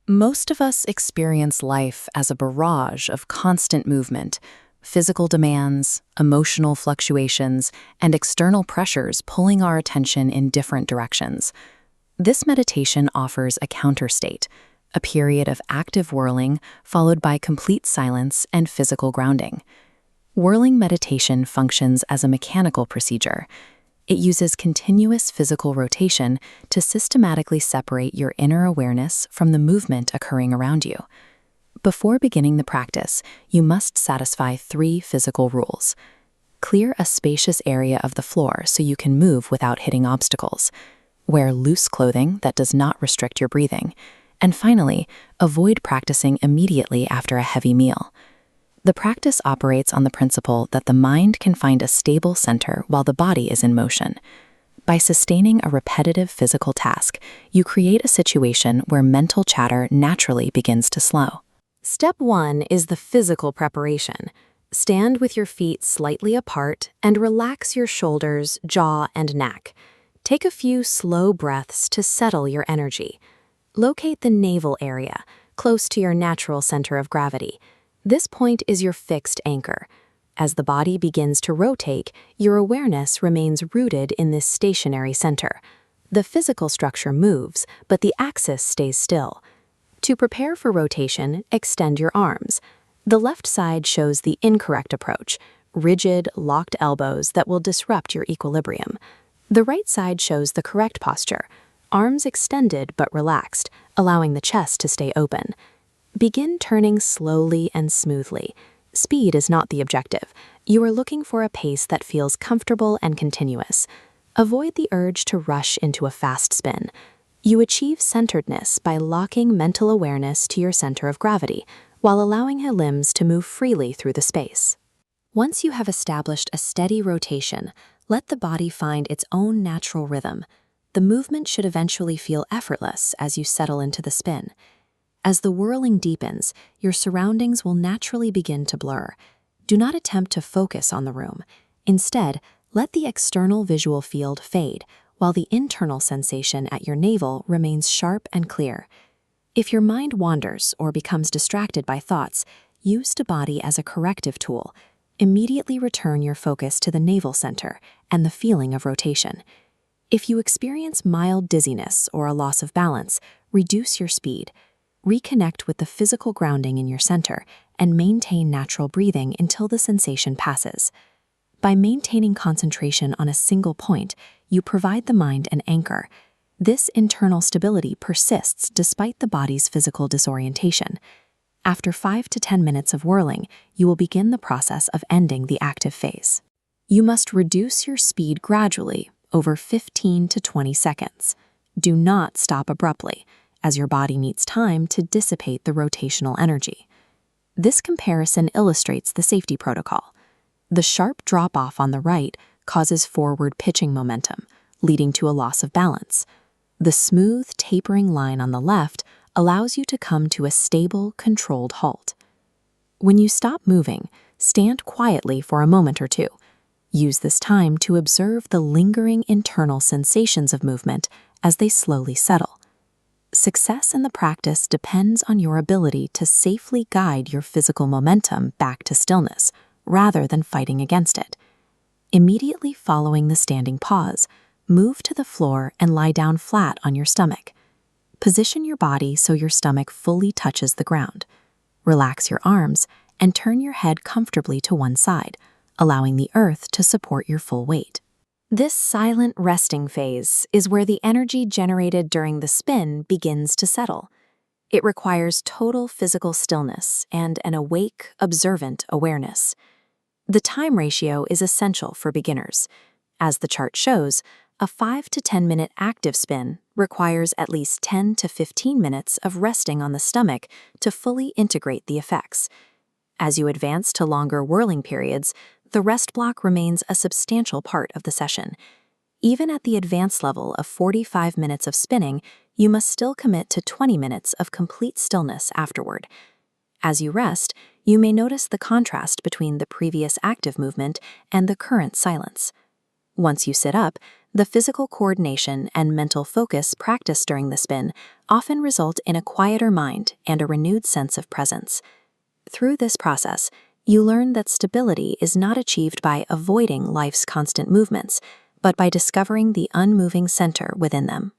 Most of us experience life as a barrage of constant movement, physical demands, emotional fluctuations, and external pressures pulling our attention in different directions. This meditation offers a counter state, a period of active whirling followed by complete silence and physical grounding. Whirling meditation functions as a mechanical procedure. It uses continuous physical rotation to systematically separate your inner awareness from the movement occurring around you. Before beginning the practice, you must satisfy 3 physical rules. Clear a spacious area of the floor so you can move without hitting obstacles. Wear loose clothing that does not restrict your breathing. And finally, avoid practicing immediately after a heavy meal. The practice operates on the principle that the mind can find a stable center while the body is in motion. By sustaining a repetitive physical task, you create a situation where mental chatter naturally begins to slow. Step 1 is the physical preparation. Stand with your feet slightly apart and relax your shoulders, jaw, and neck. Take a few slow breaths to settle your energy. Locate the navel area, close to your natural center of gravity. This point is your fixed anchor. As the body begins to rotate, your awareness remains rooted in this stationary center. The physical structure moves, but the axis stays still. To prepare for rotation, extend your arms. The left side shows the incorrect approach, rigid, locked elbows that will disrupt your equilibrium. The right side shows the correct posture, arms extended but relaxed, allowing the chest to stay open. Begin turning slowly and smoothly. Speed is not the objective. You are looking for a pace that feels comfortable and continuous. Avoid the urge to rush into a fast spin. You achieve centeredness by locking mental awareness to your center of gravity, while allowing your limbs to move freely through the space. Once you have established a steady rotation, let the body find its own natural rhythm. The movement should eventually feel effortless as you settle into the spin. As the whirling deepens, your surroundings will naturally begin to blur. Do not attempt to focus on the room. Instead, let the external visual field fade, while the internal sensation at your navel remains sharp and clear. If your mind wanders or becomes distracted by thoughts, use the body as a corrective tool. Immediately return your focus to the navel center and the feeling of rotation. If you experience mild dizziness or a loss of balance, reduce your speed. Reconnect with the physical grounding in your center and maintain natural breathing until the sensation passes. By maintaining concentration on a single point, you provide the mind an anchor. This internal stability persists despite the body's physical disorientation. After 5 to 10 minutes of whirling, you will begin the process of ending the active phase. You must reduce your speed gradually over 15 to 20 seconds. Do not stop abruptly, as your body needs time to dissipate the rotational energy. This comparison illustrates the safety protocol. The sharp drop-off on the right causes forward pitching momentum, leading to a loss of balance. The smooth, tapering line on the left allows you to come to a stable, controlled halt. When you stop moving, stand quietly for a moment or two. Use this time to observe the lingering internal sensations of movement as they slowly settle. Success in the practice depends on your ability to safely guide your physical momentum back to stillness, rather than fighting against it. Immediately following the standing pause, move to the floor and lie down flat on your stomach. Position your body so your stomach fully touches the ground. Relax your arms and turn your head comfortably to one side, allowing the earth to support your full weight. This silent resting phase is where the energy generated during the spin begins to settle. It requires total physical stillness and an awake, observant awareness. The time ratio is essential for beginners. As the chart shows, a 5 to 10 minute active spin requires at least 10 to 15 minutes of resting on the stomach to fully integrate the effects. As you advance to longer whirling periods, the rest block remains a substantial part of the session. Even at the advanced level of 45 minutes of spinning, you must still commit to 20 minutes of complete stillness afterward. As you rest, you may notice the contrast between the previous active movement and the current silence. Once you sit up, The physical coordination and mental focus practiced during the spin often result in a quieter mind and a renewed sense of presence. Through this process, you learn that stability is not achieved by avoiding life's constant movements, but by discovering the unmoving center within them.